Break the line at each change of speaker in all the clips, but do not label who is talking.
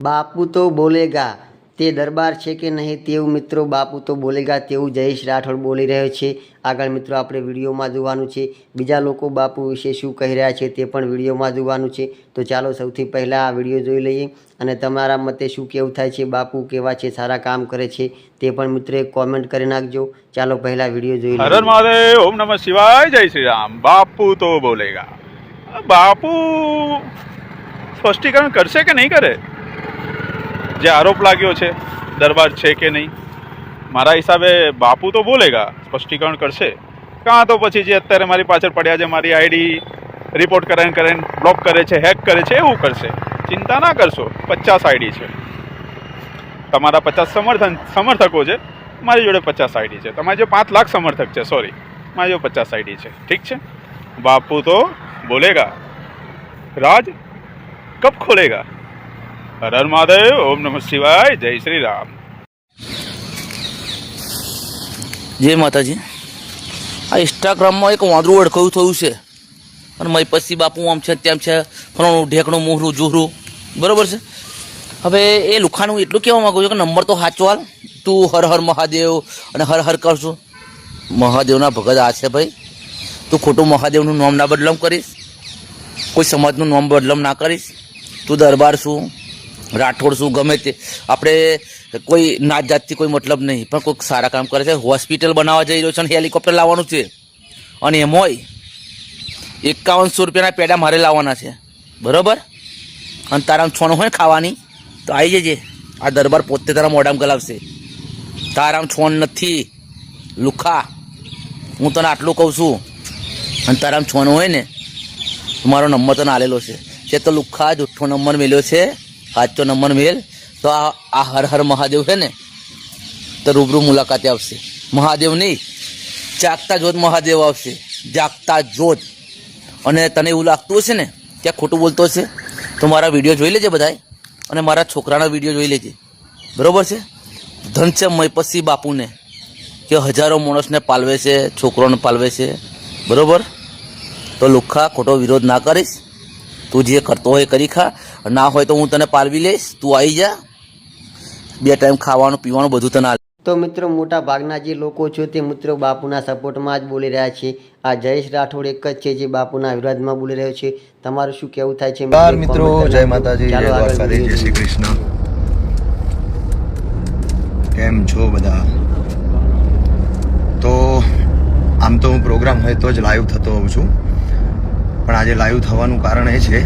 બાપુ તો બોલેગા તે દરબાર છે કે નહીં તેવું મિત્રો બાપુ તો બોલેગા તેવું જયેશ રાઠોડ બોલી રહ્યો છે। આગળ મિત્રો આપણે વિડીયોમાં જોવાનું છે, બીજા લોકો બાપુ વિશે શું કહી રહ્યા છે તે પણ વિડીયોમાં જોવાનું છે। તો ચાલો સૌથી પહેલાં આ વિડીયો જોઈ લઈએ અને તમારા મતે શું કેવું થાય છે, બાપુ કેવા છે, સારા કામ કરે છે તે પણ મિત્રો એક કોમેન્ટ કરી નાખજો। ચાલો પહેલાં વિડીયો જોઈ લઈએ।
હર હર મહાદેવ, ઓમ નમઃ શિવાય, જય શ્રી રામ। બાપુ તો બોલેગા, બાપુ સ્પષ્ટીકરણ કરશે કે નહીં કરે? જે આરોપ લાગ્યો છે દરબાર છે કે નહીં, મારા હિસાબે બાપુ તો બોલેગા, સ્પષ્ટીકરણ કરશે। કાં તો પછી જે અત્યારે મારી પાછળ પડ્યા છે, મારી આઈડી રિપોર્ટ કરીને બ્લોક કરે છે, હેક કરે છે, એવું કરશે। ચિંતા ના કરશો, 50 આઈડી છે, તમારા 50 સમર્થકો છે, મારી જોડે 50 આઈડી છે। તમારી જો 5 લાખ સમર્થક છે, સોરી, મારી જો 50 આઈડી છે, ઠીક છે। બાપુ તો બોલેગા, રાજ કબ ખોલેગા? હર હર મહાદેવ, ઓમ નમઃ શિવાય, જય શ્રી રામ।
જય માતાજી। આ ઇન્સ્ટાગ્રામમાં એક વાંદરું અડકવું થયું છે અને મય પછી બાપુ આમ છે તેમ છે, ફલાણું ઢેકણું મોહરું જોહરું, બરાબર છે। હવે એ લુખાનું એટલું કહેવા માગું છું કે નંબર તો સાચો હાલ, તું હર હર મહાદેવ અને હર હર કરશું। મહાદેવના ભગત આ છે ભાઈ, તું ખોટું મહાદેવનું નામ ના બદલામ કરીશ, કોઈ સમાજનું નામ બદલામ ના કરીશ। તું દરબાર શું, રાઠોડ શું, ગમે તે, આપણે કોઈ નાત જાતથી કોઈ મતલબ નહીં, પણ કોઈક સારા કામ કરે છે। હોસ્પિટલ બનાવવા જઈ રહ્યો છે અને હેલિકોપ્ટર લાવવાનું છે, અને એમાંય 5100 રૂપિયાના પેડા મારે લાવવાના છે, બરાબર? અને તારા છોનો હોય ખાવાની તો આવી જજે, આ દરબાર પોતે તારા મોઢામાં ગલાવશે। તારામ છોન નથી લુખા, હું તને આટલું કહું છું। અને તારામ છોનો હોય ને, મારો નંબર તને આલેલો છે, જે તો લુખા જુઠ્ઠો નંબર મેલ્યો છે, સાચો નંબર મેલ તો આ હર હર મહાદેવ છે ને તો રૂબરૂ મુલાકાતે આવશે। મહાદેવ નહીં, જાગતા જોત મહાદેવ આવશે, જાગતા જોત। અને તને એવું લાગતું હશે ને કે ખોટું બોલતો હશે તો મારા વિડીયો જોઈ લેજે બધાય, અને મારા છોકરાના વિડીયો જોઈ લેજે, બરાબર છે? ધન છે મયપતસિંહ બાપુને કે હજારો માણસને પાલવે છે, છોકરોને પાલવે છે, બરાબર? તો લુખ્ખા ખોટો વિરોધ ના કરીશ, તું જે કરતો હોય કરી ખા, ના હોય તો હું તને પાલવી લઈશ, તું આવી જા, 2 ટાઈમ ખાવાનું પીવાનું બધું તને।
તો મિત્રો મોટા ભાગના જે લોકો છે તે મિત્રો બાપુના સપોર્ટમાં જ બોલી રહ્યા છે। આ જયેશ રાઠોડ એક જ છે જે બાપુના વિરોધમાં બોલી રહ્યો છે। તમારું શું કહેવું થાય છે
મિત્રો? જય માતાજી, જય દ્વારકાધીશ, જય શ્રી કૃષ્ણ। કેમ છો બધા? તો આમ તો હું પ્રોગ્રામ હોય તો જ લાઈવ થતો હોઉં છું, પણ આજે લાઈવ થવાનું કારણ એ છે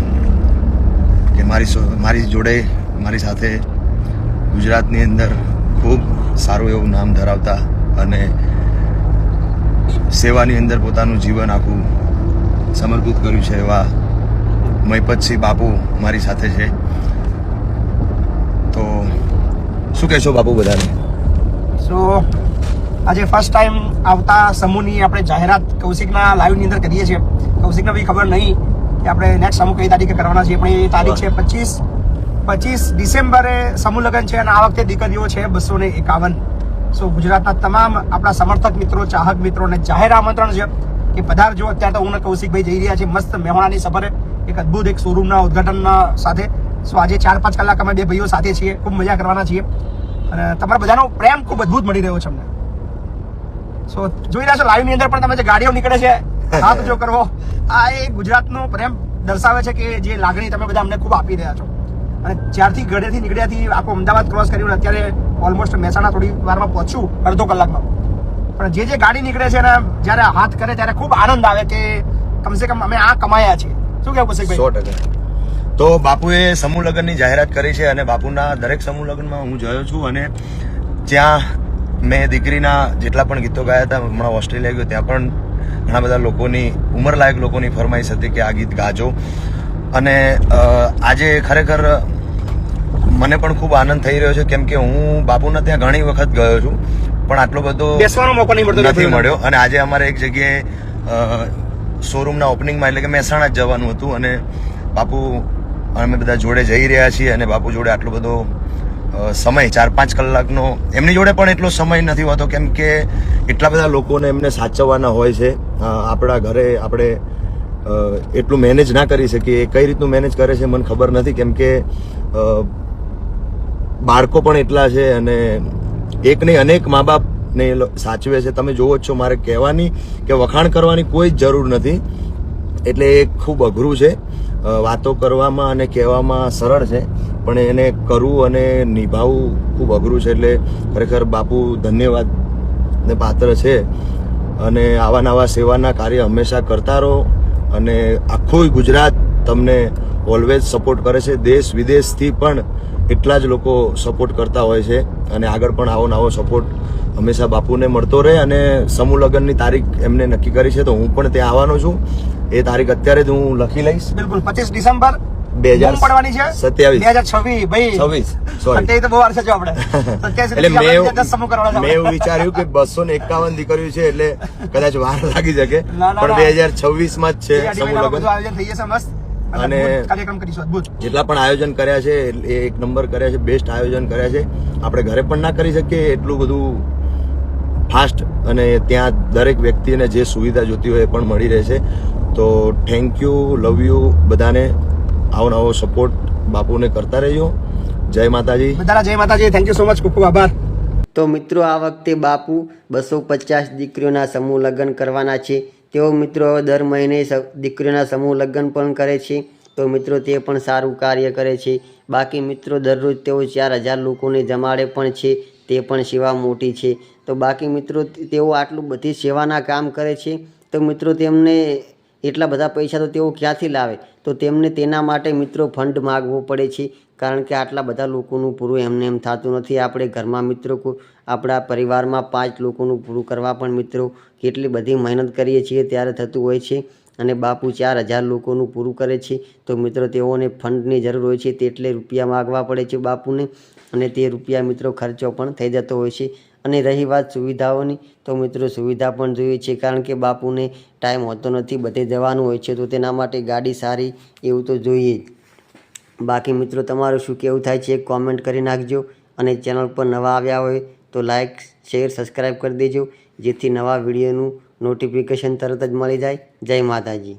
કે મારી જોડે, મારી સાથે ગુજરાતની અંદર ખૂબ સારું એવું નામ ધરાવતા અને સેવાની અંદર પોતાનું જીવન આખું સમર્પિત કર્યું છે એવા મયપતસિંહ બાપુ મારી સાથે છે। તો શું કહેશો બાપુ બધાને?
સો આજે ફર્સ્ટ ટાઈમ આવતા સમૂહની આપણે જાહેરાત કૌશિકના લાઈવની અંદર કરીએ છીએ। કૌશિકને બી ખબર નહીં કે આપણે નેક્સ્ટ સમૂહ કઈ તારીખે કરવાના છીએ, પણ એ તારીખ છે 25 ડિસેમ્બરે સમૂહ લગ્ન છે, અને આ વખતે દીકરીઓ છે 251। સો ગુજરાતના તમામ આપણા સમર્થક મિત્રો, ચાહક મિત્રોને જાહેર આમંત્રણ છે કે પધારજો। અત્યારે તો હું કૌશિકભાઈ જઈ રહ્યા છે મસ્ત મહેમાનાની સફરે, એક અદભુત એક શોરૂમના ઉદઘાટનના સાથે। સો આજે 4-5 કલાક અમે 2 ભાઈઓ સાથે છીએ, ખૂબ મજા કરવાના છીએ, અને તમારા બધાનો પ્રેમ ખૂબ અદભુત મળી રહ્યો છે અમને। સો જોઈ રહ્યા છો લાઈવની અંદર પણ તમે જે ગાડીઓ નીકળે છે, હાથ જો કરવો, આ એ ગુજરાતનો પ્રેમ દર્શાવે છે કે જે લાગણી તમે બધા અમને ખૂબ આપી રહ્યા છો। અને જ્યારથી ગઢેથી નીકળ્યાથી આખું અમદાવાદ ક્રોસ કર્યું, અત્યારે ઓલમોસ્ટ મહેસાણા થોડી વારમાં પહોંચ્યું, અડધો કલાકમાં। પણ જે ગાડી નીકળે છે ને જ્યારે હાથ કરે ત્યારે ખૂબ આનંદ આવે કે કમસે કમ અમે આ કમાયા છે। શું કહેવું કૌશિકભાઈ?
100%। તો બાપુએ સમૂહ લગ્નની જાહેરાત કરી છે, અને બાપુના દરેક સમૂહ લગ્નમાં હું જોયો છું, અને ત્યાં મેં દીકરીના જેટલા પણ ગીતો ગાયા હતા, હમણાં ઓસ્ટ્રેલિયા ગયો ત્યાં પણ ઘણા બધા લોકોની, ઉંમરલાયક લોકોની ફરમાઈશ હતી કે આ ગીત ગાજો। અને આજે ખરેખર મને પણ ખૂબ આનંદ થઈ રહ્યો છે, કેમ કે હું બાપુના ત્યાં ઘણી વખત ગયો છું, પણ આટલો બધો
બેસવાનો મોકો નથી
મળ્યો। અને આજે અમારે એક જગ્યાએ શોરૂમના ઓપનિંગમાં, એટલે કે મહેસાણા જ જવાનું હતું, અને બાપુ અમે બધા જોડે જઈ રહ્યા છીએ, અને બાપુ જોડે આટલો બધો સમય 4-5 કલાકનો એમની જોડે પણ એટલો સમય નથી હોતો, કેમ કે એટલા બધા લોકોને એમને સાચવવાના હોય છે। આપણા ઘરે આપણે એટલું મેનેજ ના કરી શકીએ, કઈ રીતનું મેનેજ કરે છે મને ખબર નથી, કેમ કે બાળકો પણ એટલા છે અને એક નહીં અનેક મા બાપને સાચવે છે. તમે જોવો જ છો, મારે કહેવાની કે વખાણ કરવાની કોઈ જ જરૂર નથી. એટલે એ ખૂબ અઘરું છે. વાતો કરવામાં અને કહેવામાં સરળ છે, પણ એને કરવું અને નિભાવવું ખૂબ અઘરું છે. એટલે ખરેખર બાપુ ધન્યવાદને પાત્ર છે. અને આવા નવા સેવાના કાર્ય હંમેશા કરતા રહો. અને આખું ગુજરાત તમને ઓલવેઝ સપોર્ટ કરે છે. દેશ વિદેશથી પણ એટલા જ લોકો સપોર્ટ કરતા હોય છે. અને આગળ પણ આવો નવો સપોર્ટ હંમેશા બાપુને મળતો રહે. અને સમૂહ લગ્નની તારીખ એમને નક્કી કરી છે, તો હું પણ ત્યાં આવવાનો છું. એ તારીખ અત્યારે જ હું લખી લઈશ.
બિલકુલ 25 ડિસેમ્બર
2027
પડવાની છે 2026 ભાઈ
26 સોરી
અત્યારે તો બહુ વાર છે જો આપણે 27
એટલે
સુધી આપણે 10 સમૂહ કરવાના
મેં
છે.
એવું વિચાર્યું કે 251 દીકરીઓ છે એટલે કદાચ વાર લાગી શકે,
ના, ના,
પણ
ના.
2026 માં જ છે
એ અઢી
સમૂહ
મહિનામાં બધું
લગ્ન.
આયોજન થઈ જશે મસ્ત
અને
અદ્ભુત કાર્યક્રમ કરીશું અદ્ભુત.
જેટલા પણ આયોજન કર્યા છે એ એક નંબર કર્યા છે, બેસ્ટ આયોજન કર્યા છે. આપણે ઘરે પણ ના કરી શકીએ એટલું બધું ફાસ્ટ, અને ત્યાં દરેક વ્યક્તિને જે સુવિધા જોતી હોય એ પણ મળી રહેશે. તો થેન્ક યુ, લવ યુ બધાને. આવો નવો સપોર્ટ બાપુને કરતા રહેજો. જય માતાજી.
બધાના જય માતાજી. થેન્ક યુ સો મચ, ખૂબ ખૂબ આભાર.
તો મિત્રો આ વખતે બાપુ 250 દીકરીઓના સમૂહ લગ્ન કરવાના છે. તેઓ મિત્રો હવે દર મહિને દીકરીઓના સમૂહ લગ્ન પણ કરે છે. તો મિત્રો તે પણ સારું કાર્ય કરે છે. બાકી મિત્રો દરરોજ તેઓ 4000 લોકોને જમાડે પણ છે. તે પણ સેવા મોટી છે. તો બાકી મિત્રો તેઓ આટલું બધી સેવાના કામ કરે છે. તો મિત્રો તેમને એટલા બધા પૈસા તો તેઓ ક્યાંથી લાવે? તો તેમને તેના માટે મિત્રો ફંડ માગવો પડે છે. કારણ કે આટલા બધા લોકોનું પૂરું એમને એમ થતું નથી. આપણે ઘરમાં મિત્રો આપણા પરિવારમાં 5 લોકોનું પૂરું કરવા પણ મિત્રો કેટલી બધી મહેનત કરીએ છીએ ત્યારે થતું હોય છે. અને બાપુ 4000 લોકોનું પૂરું કરે છે. તો મિત્રો તેઓને ફંડની જરૂર હોય છે, તેટલે રૂપિયા માગવા પડે છે બાપુને. અને તે રૂપિયા મિત્રો ખર્ચો પણ થઈ જતો હોય છે. અને રહી વાત સુવિધાઓની, તો મિત્રો સુવિધા પણ જોઈએ છે. કારણ કે બાપુને ટાઈમ હોતો નથી, બધે જવાનું હોય છે. તો તેના માટે ગાડી સારી એવું તો જોઈએ જ. બાકી મિત્રો તમારું શું કહેવું થાય છે એક કોમેન્ટ કરી નાખજો. અને ચેનલ પર નવા આવ્યા હોય તો લાઇક શેર સબસ્ક્રાઈબ કરી દેજો, જેથી નવા વિડીયોનું નોટિફિકેશન તરત જ મળી જાય. જય માતાજી.